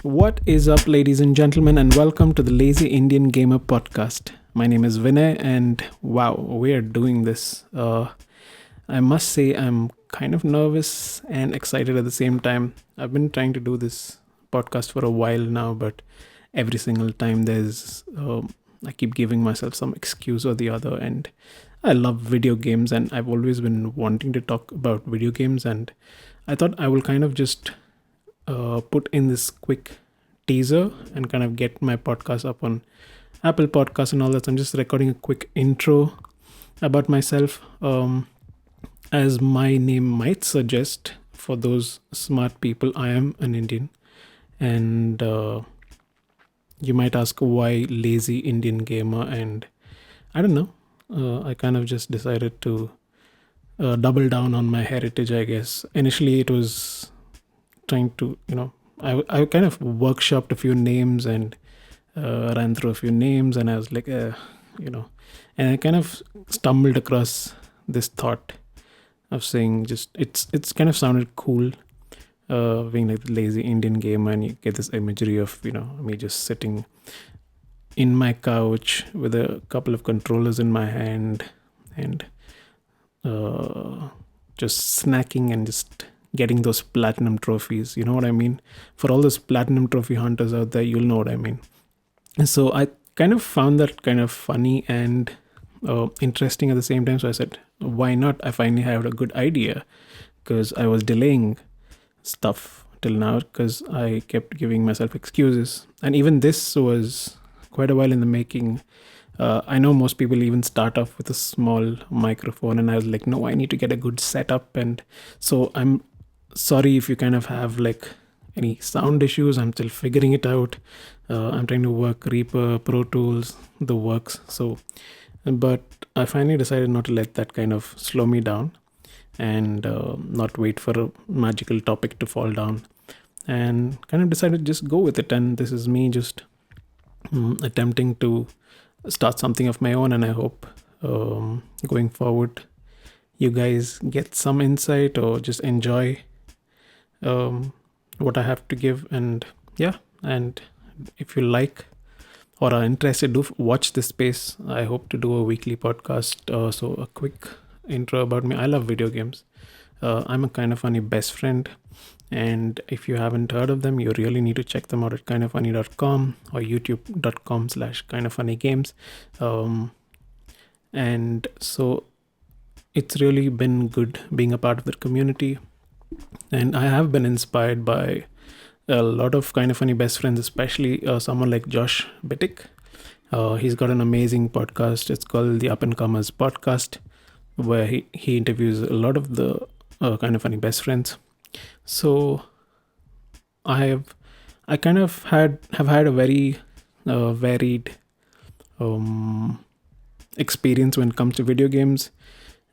What is up, ladies and gentlemen, and welcome to the Lazy Indian Gamer podcast. My name is Vinay, and wow, we are doing this. I must say, I'm kind of nervous and excited at the same time. I've been trying to do this podcast for a while now, but every single time I keep giving myself some excuse or the other. And I love video games, and I've always been wanting to talk about video games. And I thought I will kind of just put in this quick teaser and kind of get my podcast up on Apple Podcasts and all that. So I'm just recording a quick intro about myself. As my name might suggest, for those smart people, I am an Indian. And you might ask why Lazy Indian Gamer, and I don't know. I kind of just decided to double down on my heritage, I guess. Initially, it was trying to, I kind of workshopped a few names and ran through a few names, and I was like, and I kind of stumbled across this thought of saying it's kind of sounded cool, being like the Lazy Indian Gamer, and you get this imagery of me just sitting in my couch with a couple of controllers in my hand and just snacking and just getting those platinum trophies. You know what I mean? For all those platinum trophy hunters out there, you'll know what I mean. And so I kind of found that kind of funny and interesting at the same time. So I said, why not? I finally had a good idea, because I was delaying stuff till now because I kept giving myself excuses. And even this was quite a while in the making. I know most people even start off with a small microphone, and I was like, no, I need to get a good setup. And so I'm sorry if you kind of have like any sound issues. I'm still figuring it out. I'm trying to work Reaper, Pro Tools, the works. But I finally decided not to let that kind of slow me down, and not wait for a magical topic to fall down, and kind of decided to just go with it. And this is me just attempting to start something of my own, and I hope going forward you guys get some insight or just enjoy what I have to give. And if you like or are interested, do watch this space. I hope to do a weekly podcast. So a quick intro about me: I love video games. I'm a Kind of Funny best friend, and if you haven't heard of them, you really need to check them out at kindoffunny.com or youtube.com/kindoffunnygames. And so it's really been good being a part of the community, and I have been inspired by a lot of Kind of Funny best friends, especially someone like Josh Bittick. He's got an amazing podcast. It's called the Up and Comers Podcast, where he interviews a lot of the Kind of Funny best friends. So I kind of have had a very varied experience when it comes to video games.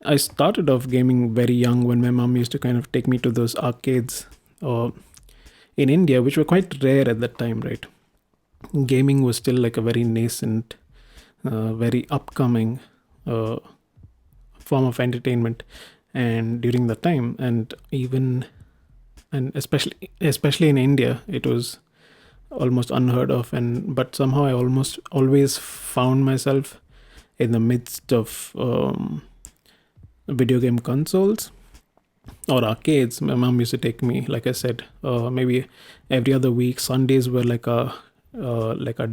I started off gaming very young, when my mom used to kind of take me to those arcades in India, which were quite rare at that time, right? Gaming was still like a very nascent, very upcoming form of entertainment, and during the time, and especially in India, it was almost unheard of. But somehow I almost always found myself in the midst of video game consoles or arcades. My mom used to take me, like I said, maybe every other week. Sundays were like a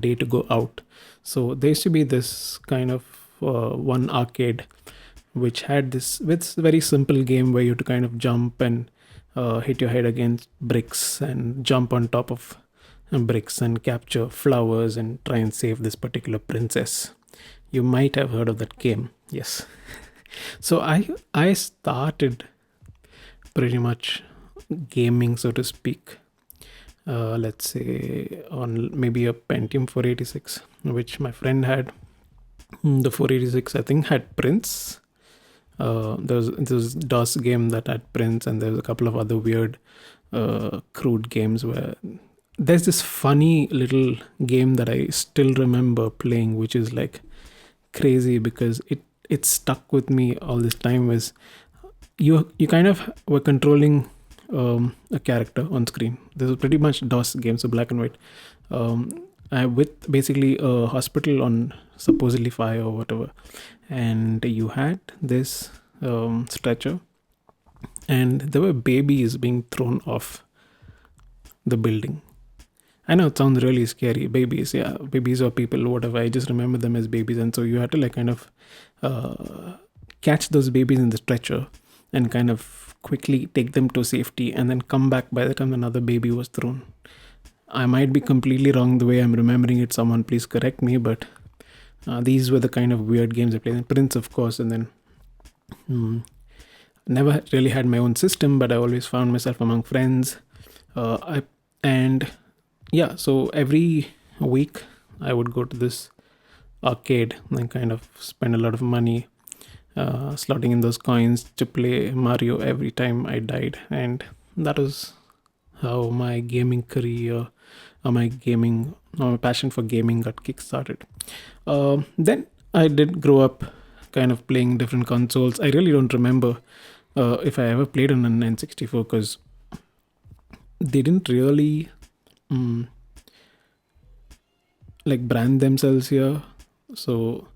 day to go out. So there used to be this kind of one arcade which had this very simple game where you had to kind of jump and hit your head against bricks and jump on top of bricks and capture flowers and try and save this particular princess. You might have heard of that game. Yes. So I started pretty much gaming, so to speak, let's say on maybe a Pentium 486, which my friend had. The 486, I think, had Prince. There was DOS game that had Prince, and there was a couple of other weird crude games where there's this funny little game that I still remember playing, which is like crazy because it stuck with me all this time. Was you kind of were controlling a character on screen. This was pretty much DOS games, so black and white. With basically a hospital on supposedly fire or whatever, and you had this stretcher, and there were babies being thrown off the building. I know it sounds really scary. Babies, yeah, babies or people, whatever. I just remember them as babies, and so you had to like kind of catch those babies in the stretcher and kind of quickly take them to safety, and then come back by the time another baby was thrown. I might be completely wrong the way I'm remembering it. Someone please correct me, but these were the kind of weird games I played. And Prince, of course, and then never really had my own system, but I always found myself among friends. And yeah, so every week I would go to this arcade and kind of spend a lot of money slotting in those coins to play Mario every time I died. And that was how my gaming career or my passion for gaming got kickstarted. Then I did grow up kind of playing different consoles. I really don't remember if I ever played on an N64, because they didn't really like brand themselves here. So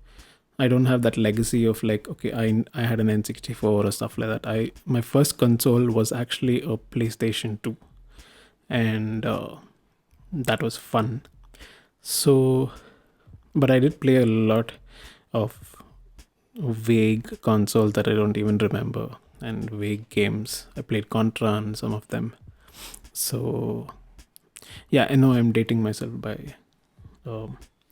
I don't have that legacy of like, okay, I had an N64 or stuff like that. My first console was actually a PlayStation 2, and that was fun. So, but I did play a lot of vague consoles that I don't even remember, and vague games. I played Contra on some of them. So yeah, I know I'm dating myself by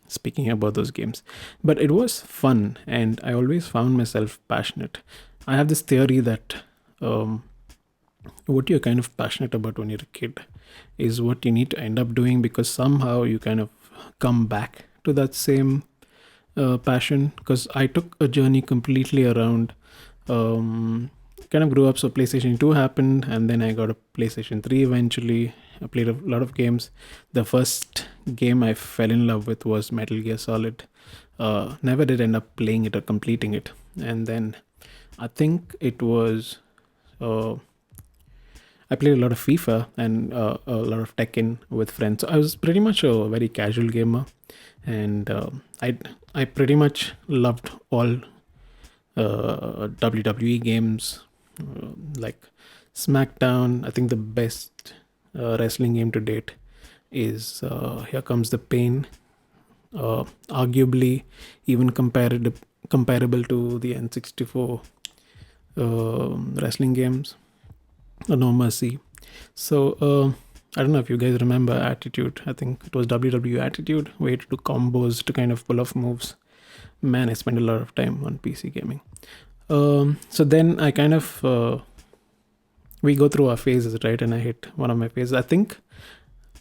speaking about those games, but it was fun, and I always found myself passionate. I have this theory that what you're kind of passionate about when you're a kid is what you need to end up doing, because somehow you kind of come back to that same passion. Because I took a journey completely around, kind of grew up. So PlayStation 2 happened, and then I got a PlayStation 3 eventually. I played a lot of games. The first game I fell in love with was Metal Gear Solid. Never did end up playing it or completing it. And then I think it was I played a lot of FIFA and a lot of Tekken with friends. So I was pretty much a very casual gamer, and I pretty much loved all WWE games, like SmackDown. I think the best wrestling game to date is Here Comes the Pain. Arguably even comparable to the N64 wrestling games. No Mercy. So I don't know if you guys remember Attitude. I think it was WWE Attitude, where you had to do combos to kind of pull off moves. Man, I spent a lot of time on PC gaming. So then I kind of we go through our phases, right? And I hit one of my phases. I think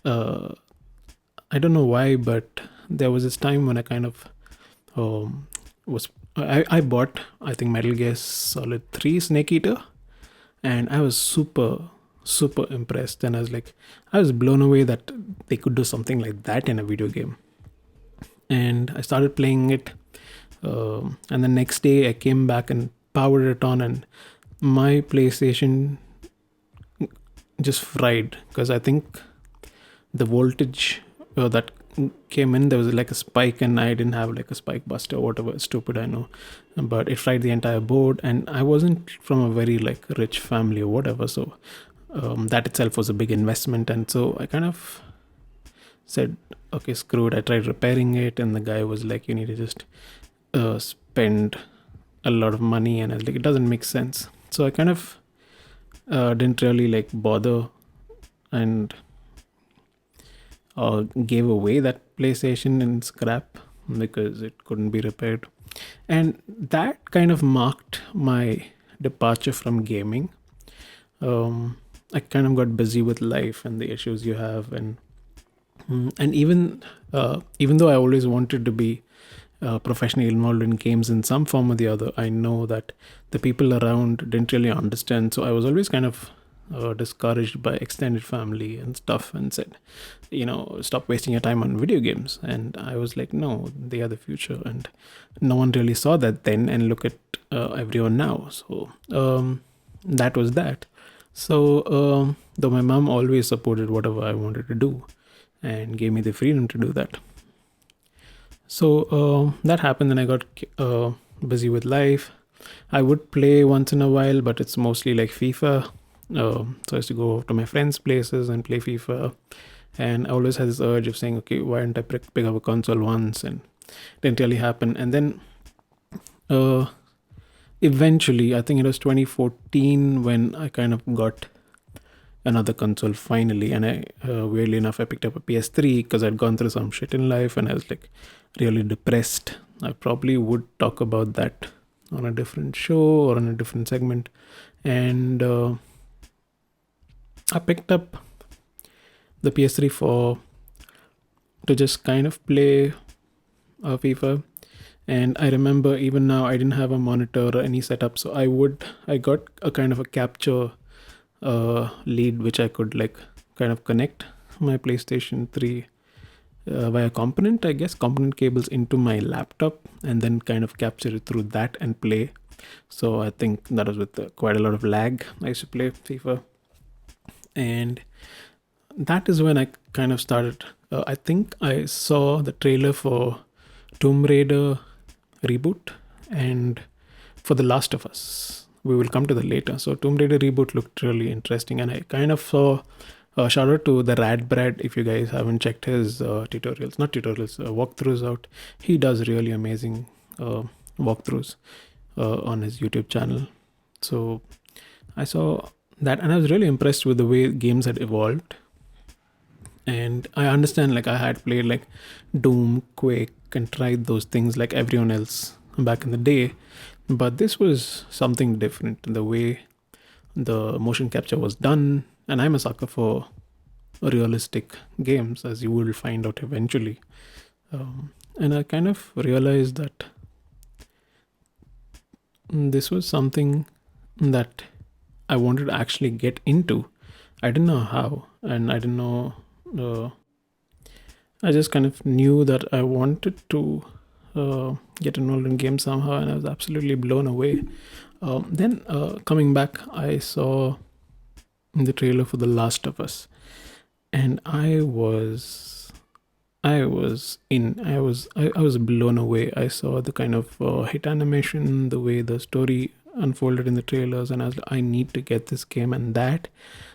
I don't know why, but there was this time when I kind of was I bought, I think, Metal Gear Solid 3 Snake Eater, and I was super impressed. And I was blown away that they could do something like that in a video game. And I started playing it, and the next day I came back and powered it on, and my PlayStation just fried, because I think the voltage that came in, there was like a spike, and I didn't have like a spike buster or whatever, stupid, I know, but it fried the entire board. And I wasn't from a very like rich family or whatever, so that itself was a big investment. And so I kind of said, okay, screw it. I tried repairing it, and the guy was like, you need to just spend a lot of money. And I was like, it doesn't make sense. So I kind of didn't really like bother, and gave away that PlayStation in scrap because it couldn't be repaired. And that kind of marked my departure from gaming. I kind of got busy with life and the issues you have, and even though I always wanted to be professionally involved in games in some form or the other, I know that the people around didn't really understand. So I was always kind of discouraged by extended family and stuff, and said, stop wasting your time on video games. And I was like, no, they are the future. And no one really saw that then, and look at everyone now. So that was that. So, though my mom always supported whatever I wanted to do and gave me the freedom to do that. So that happened, and I got busy with life. I would play once in a while, but it's mostly like FIFA. So I used to go to my friends' places and play FIFA. And I always had this urge of saying, okay, why didn't I pick up a console once? And it didn't really happen. And then uh, eventually, I think it was 2014 when I kind of got another console finally. And I, weirdly enough, I picked up a PS3 because I'd gone through some shit in life and I was like really depressed. I probably would talk about that on a different show or on a different segment. And I picked up the PS3 to just kind of play FIFA. And I remember even now I didn't have a monitor or any setup, so I got a kind of a capture lead which I could like kind of connect my PlayStation 3 via component cables into my laptop, and then kind of capture it through that and play. So I think that was with quite a lot of lag. I used to play FIFA, and that is when I kind of started. I think I saw the trailer for Tomb Raider reboot and for The Last of Us. We will come to that later. So Tomb Raider reboot looked really interesting, and I kind of saw. Shout out to the Rad Brad if you guys haven't checked his walkthroughs out. He does really amazing walkthroughs on his YouTube channel. So I saw that, and I was really impressed with the way games had evolved. And I understand, like, I had played like Doom, Quake, and tried those things like everyone else back in the day, but this was something different. The way the motion capture was done, and I'm a sucker for realistic games, as you will find out eventually. And I kind of realized that this was something that I wanted to actually get into. I didn't know how, and I didn't know. I just kind of knew that I wanted to get involved in games somehow, and I was absolutely blown away. Then coming back, I saw the trailer for The Last of Us, and I was blown away. I saw the kind of hit animation, the way the story unfolded in the trailers, and I was like, I need to get this game. And that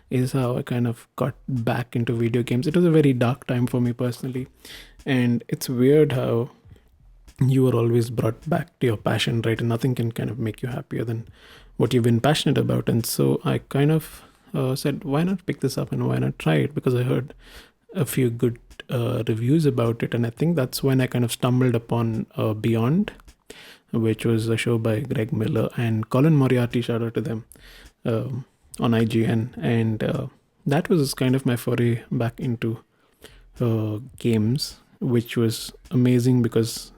is how I kind of got back into video games. It was a very dark time for me personally, and it's weird how you were always brought back to your passion, right? And nothing can kind of make you happier than what you've been passionate about. And so I kind of said, why not pick this up and why not try it? Because I heard a few good reviews about it, and I think that's when I kind of stumbled upon Beyond, which was a show by Greg Miller and Colin Moriarty. Shout out to them on IGN, and that was kind of my foray back into games, which was amazing because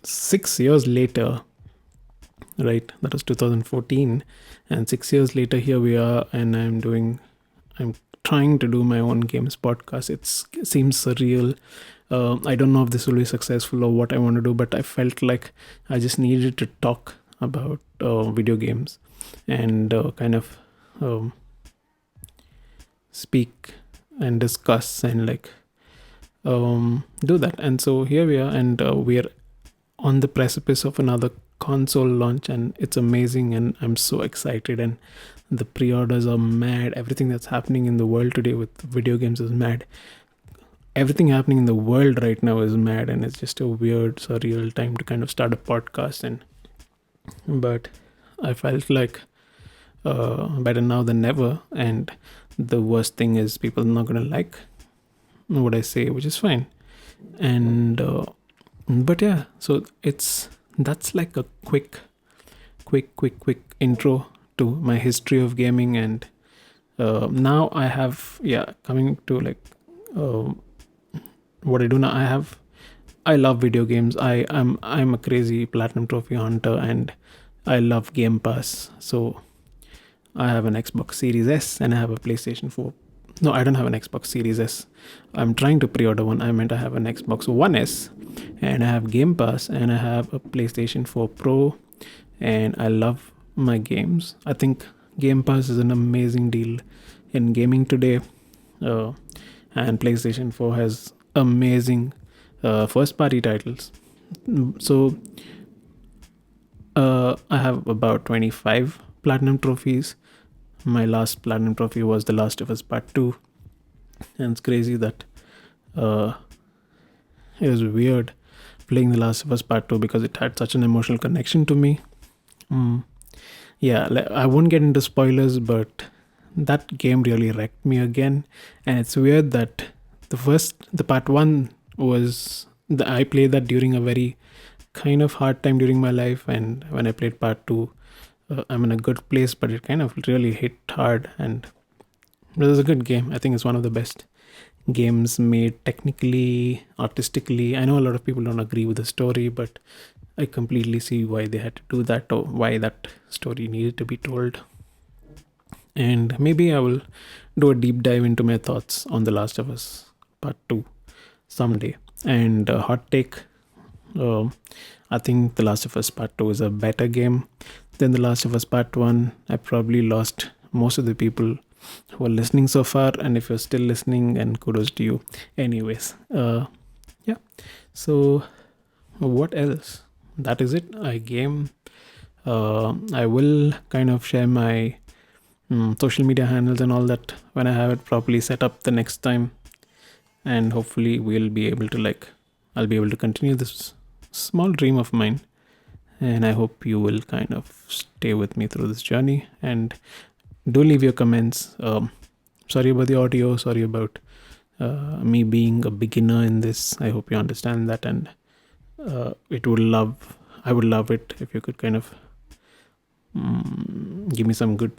6 years later, right, that was 2014, and 6 years later here we are, and I'm trying to do my own games podcast. It seems surreal. I don't know if this will be successful or what I want to do, but I felt like I just needed to talk about video games and kind of speak and discuss and like do that. And so here we are, and we are on the precipice of another console launch, and it's amazing, and I'm so excited, and the pre-orders are mad. Everything that's happening in the world today with video games is mad. Everything happening in the world right now is mad, and it's just a weird, surreal time to kind of start a podcast. But I felt like better now than never, and the worst thing is people are not gonna like what I say, which is fine. And but yeah, so that's like a quick intro to my history of gaming. And now I have, coming to like what I do now. I love video games. I'm a crazy platinum trophy hunter, and I love Game Pass. So I have an Xbox Series S and I have a PlayStation 4. No, I don't have an Xbox Series S. I'm trying to pre-order one. I have an Xbox One S, and I have Game Pass, and I have a PlayStation 4 Pro, and I love my games. I think Game Pass is an amazing deal in gaming today, uh, and PlayStation 4 has amazing first party titles. So I have about 25 platinum trophies. My last platinum trophy was The Last of Us Part 2, and it's crazy that uh, it was weird playing The Last of Us Part 2 because it had such an emotional connection to me. Mm. Yeah, I won't get into spoilers, but that game really wrecked me again. And it's weird that the part one I played that during a very kind of hard time during my life, and when I played part two, I'm in a good place, but it kind of really hit hard. And it was a good game. I think it's one of the best games made technically, artistically. I know a lot of people don't agree with the story, but I completely see why they had to do that, or why that story needed to be told. And maybe I will do a deep dive into my thoughts on The Last of Us Part 2 someday. And hot take, um, I think The Last of Us Part 2 is a better game than The Last of Us Part 1. I probably lost most of the people who are listening so far, and if you're still listening, and kudos to you. Anyways, yeah. So, what else? That is it. I game. I will kind of share my social media handles and all that when I have it properly set up the next time, and hopefully I'll be able to continue this small dream of mine, and I hope you will kind of stay with me through this journey. And do leave your comments. Sorry about the audio, sorry about me being a beginner in this. I hope you understand that, and I would love it if you could kind of give me some good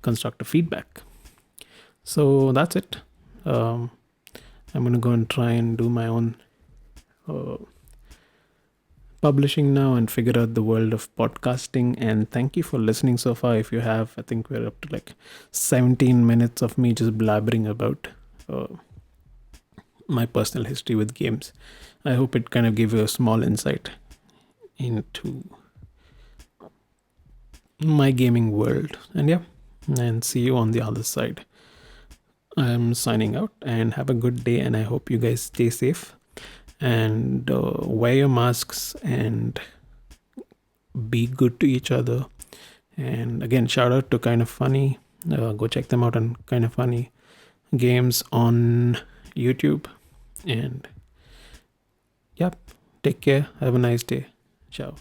constructive feedback. So that's it. I'm gonna go and try and do my own publishing now and figure out the world of podcasting. And thank you for listening so far. If you have, I think we're up to like 17 minutes of me just blabbering about my personal history with games. I hope it kind of gave you a small insight into my gaming world. And yeah, and see you on the other side. I'm signing out, and have a good day, and I hope you guys stay safe and wear your masks and be good to each other. And again, shout out to Kind of Funny. Go check them out on Kind of Funny Games on YouTube. And yep, take care. Have a nice day. Ciao.